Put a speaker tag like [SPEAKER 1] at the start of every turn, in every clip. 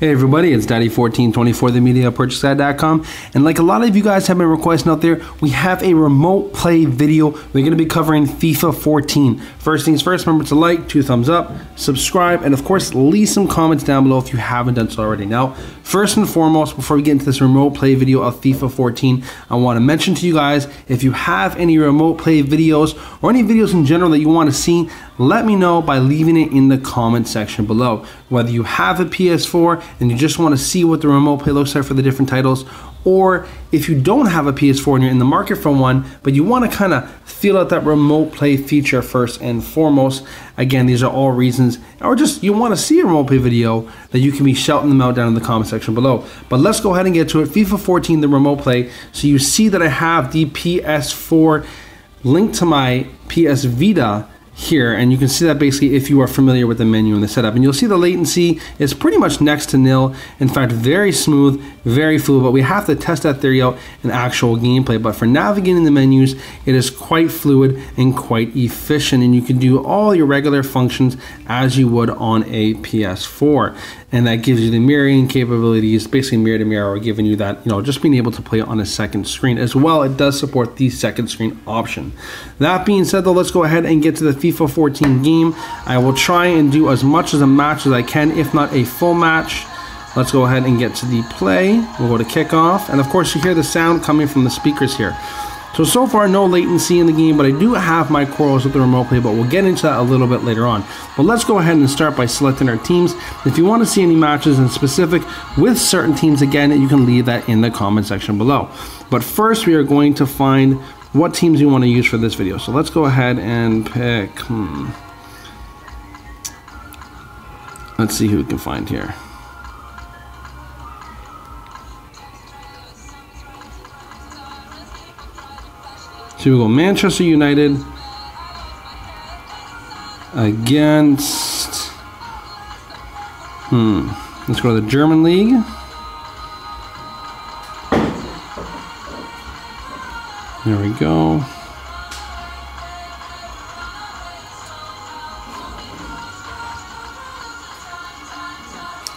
[SPEAKER 1] Hey everybody, it's Daddy1424, themediapurchaseguide.com, and like a lot of you guys have been requesting out there, we have a remote play video. We're going to be covering FIFA 14. First things first, remember to like, 2 thumbs up, subscribe, and of course leave some comments down below if you haven't done so already. Now, first and foremost, before we get into this remote play video of FIFA 14, I want to mention to you guys, if you have any remote play videos or any videos in general that you want to see, let me know by leaving it in the comment section below. Whether you have a PS4 and you just want to see what the remote play looks like for the different titles, or if you don't have a PS4 and you're in the market for one, but you want to kind of feel out that remote play feature first and foremost, again, these are all reasons, or just you want to see a remote play video, that you can be shouting them out down in the comment section below. But let's go ahead and get to it. FIFA 14, the remote play. So you see that I have the PS4 linked to my PS Vita here, and you can see that basically if you are familiar with the menu and the setup, and you'll see the latency is pretty much next to nil. In fact, very smooth, very fluid, but we have to test that theory out in actual gameplay. But for navigating the menus, it is quite fluid and quite efficient, and you can do all your regular functions as you would on a PS4, and that gives you the mirroring capabilities, basically mirror to mirror, or giving you that, just being able to play on a second screen as well. It does support the second screen option. That being said though, let's go ahead and get to the FIFA 14 game. I will try and do as much as a match as I can, if not a full match. Let's go ahead and get to the play. We'll go to kickoff, and of course you hear the sound coming from the speakers here. So far no latency in the game, but I do have my quarrels with the remote play, but we'll get into that a little bit later on. But let's go ahead and start by selecting our teams. If you want to see any matches in specific with certain teams, again, you can leave that in the comment section below. But first we are going to find what teams you want to use for this video. So let's go ahead and pick, let's see who we can find here. So we go Manchester United against, let's go to the German League. There we go.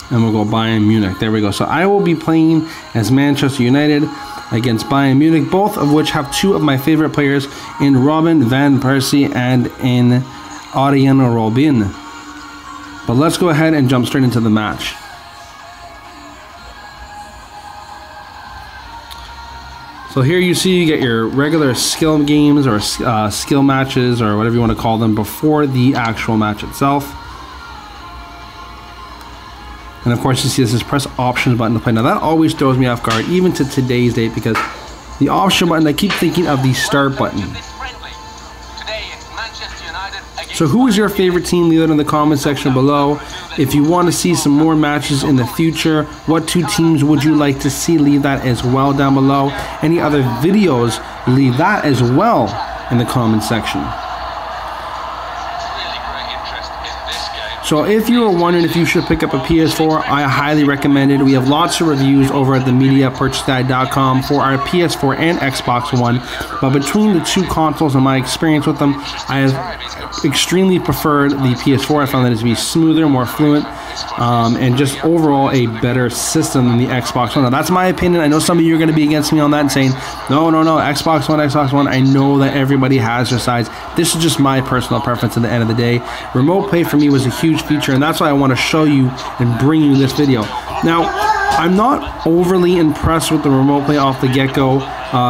[SPEAKER 1] And we'll go Bayern Munich. There we go. So I will be playing as Manchester United against Bayern Munich, both of which have 2 of my favorite players in Robin van Persie and in Arjen Robben. But let's go ahead and jump straight into the match. So here you see you get your regular skill games or skill matches or whatever you want to call them before the actual match itself. And of course you see this press options button to play. Now that always throws me off guard, even to today's date, because the option button, I keep thinking of the start button. So who is your favorite team? Leave it in the comment section below. If you want to see some more matches in the future, what 2 teams would you like to see? Leave that as well down below. Any other videos, leave that as well in the comment section. So if you were wondering if you should pick up a PS4, I highly recommend it. We have lots of reviews over at themediapurchaseguide.com for our PS4 and Xbox One. But between the 2 consoles and my experience with them, I have extremely preferred the PS4. I found that it to be smoother, more fluent, and just overall a better system than the Xbox One. Now that's my opinion. I know some of you are going to be against me on that and saying, no, Xbox One. I know that everybody has their sides. This is just my personal preference at the end of the day. Remote play for me was a huge feature, and that's why I want to show you and bring you this video. Now, I'm not overly impressed with the remote play off the get-go,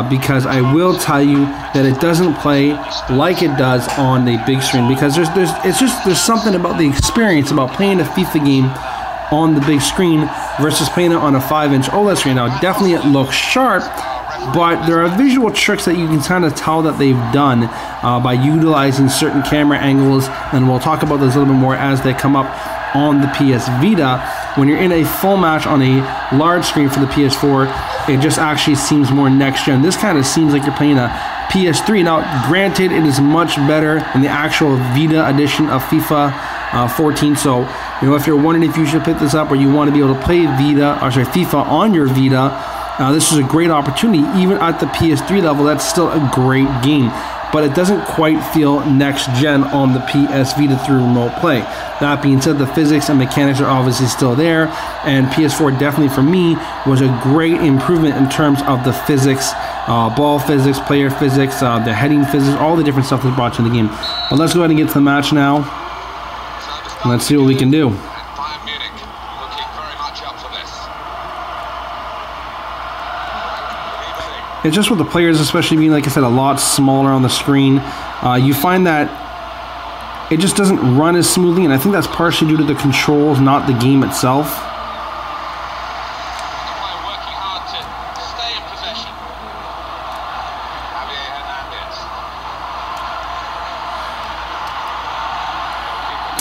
[SPEAKER 1] because I will tell you that it doesn't play like it does on the big screen, because there's something about the experience about playing a FIFA game on the big screen versus playing it on a 5-inch OLED screen. Now, definitely it looks sharp, but there are visual tricks that you can kind of tell that they've done by utilizing certain camera angles, and we'll talk about those a little bit more as they come up on the PS Vita. When you're in a full match on a large screen for the PS4, it just actually seems more next gen. This kind of seems like you're playing a PS3. Now, granted, it is much better than the actual Vita edition of FIFA 14. So, if you're wondering if you should pick this up or you want to be able to play FIFA on your Vita, this is a great opportunity. Even at the PS3 level, that's still a great game. but it doesn't quite feel next gen on the PS Vita through remote play. That being said, the physics and mechanics are obviously still there, and PS4 definitely for me was a great improvement in terms of the physics, ball physics, player physics, the heading physics, all the different stuff that's brought to the game. But let's go ahead and get to the match now. Let's see what we can do. It's just with the players, especially being, like I said, a lot smaller on the screen, you find that it just doesn't run as smoothly, and I think that's partially due to the controls, not the game itself.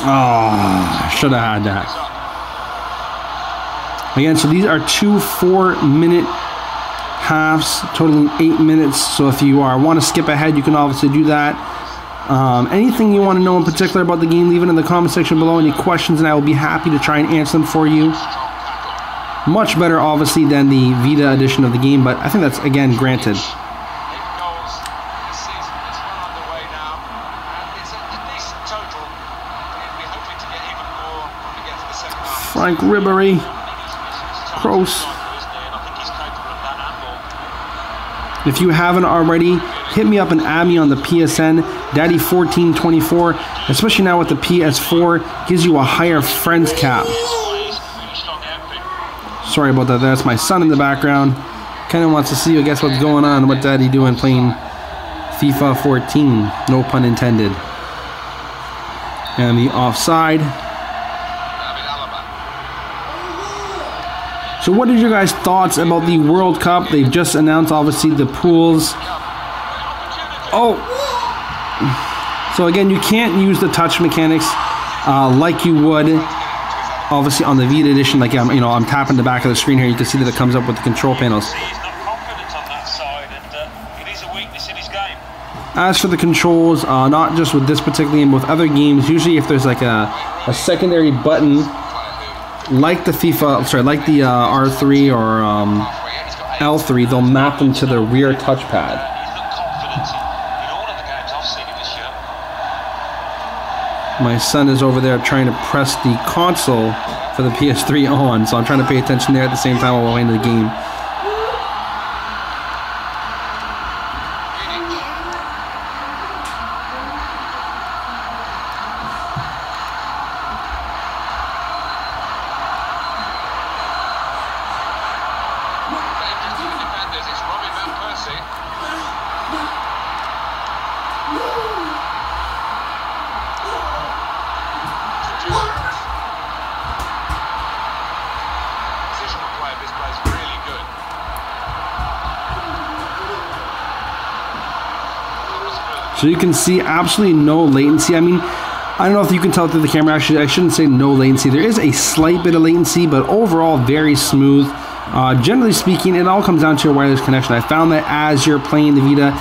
[SPEAKER 1] Oh, should have had that. Again, so these are 2 4-minute halves, totaling 8 minutes. So if you want to skip ahead, you can obviously do that. Anything you want to know in particular about the game, leave it in the comment section below. Any questions, and I will be happy to try and answer them for you. Much better, obviously, than the Vita edition of the game, but I think that's, again, granted. Frank Ribery, Kroos. If you haven't already, hit me up and add me on the PSN, Daddy1424, especially now with the PS4, gives you a higher friends cap. Sorry about that, that's my son in the background. Kind of wants to see, I guess, what's going on, what Daddy doing playing FIFA 14, no pun intended. And the offside. So what are your guys' thoughts about the World Cup? They've just announced, obviously, the pools. Oh! So again, you can't use the touch mechanics like you would, obviously, on the Vita edition. Like, I'm tapping the back of the screen here. You can see that it comes up with the control panels. As for the controls, not just with this particular game, with other games, usually if there's like a secondary button, like the FIFA, sorry, like the R3 or L3, they'll map them to the rear touchpad. My son is over there trying to press the console for the PS3 on, so I'm trying to pay attention there at the same time while we're playing the game. So you can see absolutely no latency. I mean, I don't know if you can tell through the camera. Actually, I shouldn't say no latency. There is a slight bit of latency, but overall very smooth. Generally speaking, it all comes down to a wireless connection. I found that as you're playing the Vita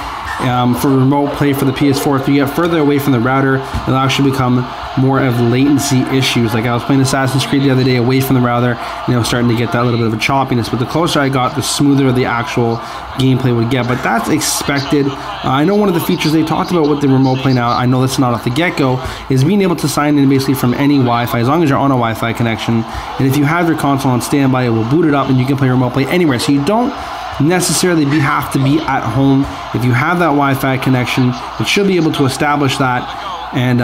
[SPEAKER 1] for remote play for the PS4, if you get further away from the router, it'll actually become more of latency issues. Like I was playing Assassin's Creed the other day away from the router, and I was starting to get that little bit of a choppiness. But the closer I got, the smoother the actual gameplay would get. But that's expected. I know one of the features they talked about with the remote play now, I know that's not off the get-go, is being able to sign in basically from any Wi-Fi, as long as you're on a Wi-Fi connection. And if you have your console on standby, it will boot it up and you can play remote play anywhere. So you don't necessarily have to be at home. If you have that Wi-Fi connection, it should be able to establish that and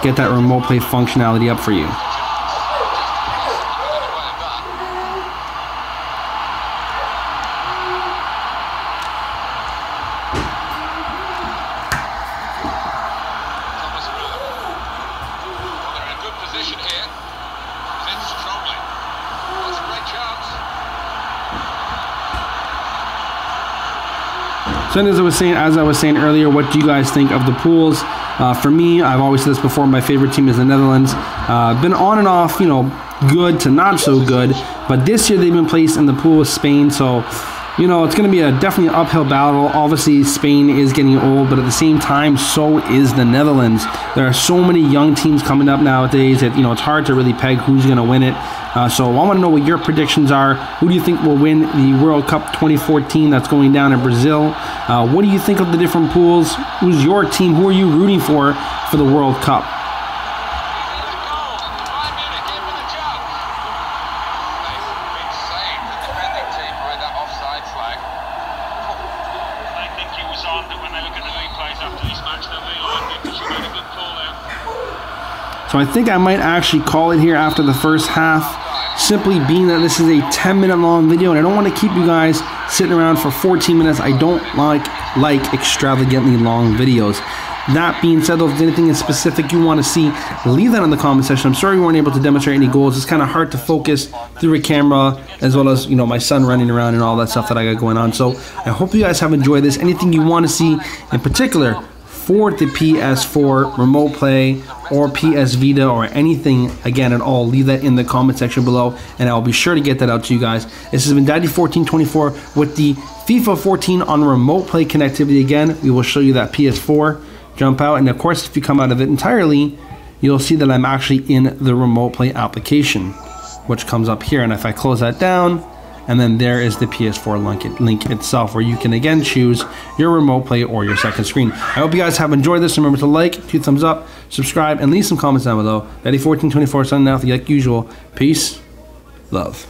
[SPEAKER 1] get that remote play functionality up for you. So as I was saying earlier, what do you guys think of the pools? For me, I've always said this before, my favorite team is the Netherlands. Been on and off, good to not so good, but this year they've been placed in the pool with Spain, so You know, it's going to be definitely an uphill battle. Obviously, Spain is getting old, but at the same time, so is the Netherlands. There are so many young teams coming up nowadays that, you know, it's hard to really peg who's going to win it. So I want to know what your predictions are. Who do you think will win the World Cup 2014 that's going down in Brazil? What do you think of the different pools? Who's your team? Who are you rooting for the World Cup? So I think I might actually call it here after the first half, simply being that this is a 10-minute long video and I don't want to keep you guys sitting around for 14 minutes. I don't like extravagantly long videos. That being said, though, if there's anything in specific you want to see, leave that in the comment section. I'm sorry we weren't able to demonstrate any goals. It's kind of hard to focus through a camera, as well as, you know, my son running around and all that stuff that I got going on. So I hope you guys have enjoyed this. Anything you want to see in particular for the PS4 remote play or PS Vita or anything again at all, leave that in the comment section below and I'll be sure to get that out to you guys. This has been Daddy1424 with the FIFA 14 on remote play connectivity. Again, we will show you that PS4 jump out, and of course if you come out of it entirely, you'll see that I'm actually in the remote play application, which comes up here. And if I close that down, and then there is the PS4 link itself, where you can again choose your remote play or your second screen. I hope you guys have enjoyed this. Remember to like, 2 thumbs up, subscribe, and leave some comments down below. Daddy1424 signing out like usual. Peace, love.